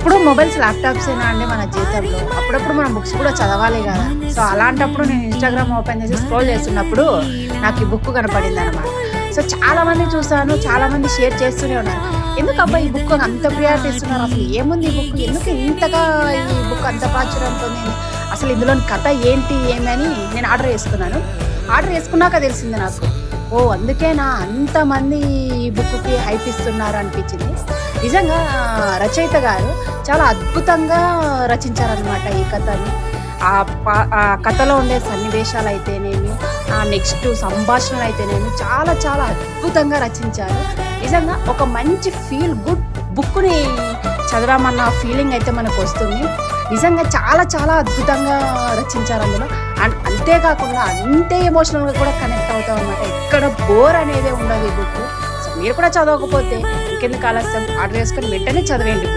ఎప్పుడు mobiles laptops ఏనా అండి మన జీవితంలో. అప్పుడప్పుడు మనం బుక్స్ కూడా చదవాలి కదా. సో అలాంటప్పుడు నేను ఇన్స్టాగ్రామ్ ఓపెన్ చేసి స్క్రోల్ చేస్తున్నప్పుడు నాకు ఈ బుక్ కనపడింది అనమాట. సో చాలా మంది చూసాను, చాలా మంది షేర్ చేస్తూనే ఉన్నారు. ఎందుకబ్బా ఈ బుక్ అంత ప్రియారిటీ ఇస్తున్నారు, అసలు ఏముంది ఈ బుక్, ఎందుకు ఇంతగా ఈ బుక్ అంత ప్రాచుర్యం పొందింది, అసలు ఇందులోని కథ ఏంటి ఏమని నేను ఆర్డర్ చేసుకున్నాను. ఆర్డర్ చేసుకున్నాక తెలిసింది నాకు, ఓ అందుకేనా అంతమంది ఈ బుక్కి హైప్ ఇస్తున్నారు అనిపించింది. నిజంగా రచయిత గారు చాలా అద్భుతంగా రచించారనమాట ఈ కథని. ఆ కథలో ఉండే సన్నివేశాలు అయితేనేమి, నెక్స్ట్ సంభాషణలు అయితేనేమి చాలా చాలా అద్భుతంగా రచించారు. నిజంగా ఒక మంచి ఫీల్ గుడ్ బుక్ని చదవమన్న ఫీలింగ్ అయితే మనకు వస్తుంది. నిజంగా చాలా చాలా అద్భుతంగా రచించారు అందులో. అండ్ అంతేకాకుండా అంతే ఎమోషనల్గా కూడా కనెక్ట్ అవుతాం అన్నమాట. ఎక్కడ బోర్ అనేది ఉండదు ఈ బుక్. సో మీరు కూడా చదవకపోతే ఇంకెందుకు ఆలస్యం, ఆర్డర్ చేసుకొని వెంటనే చదివేయండి.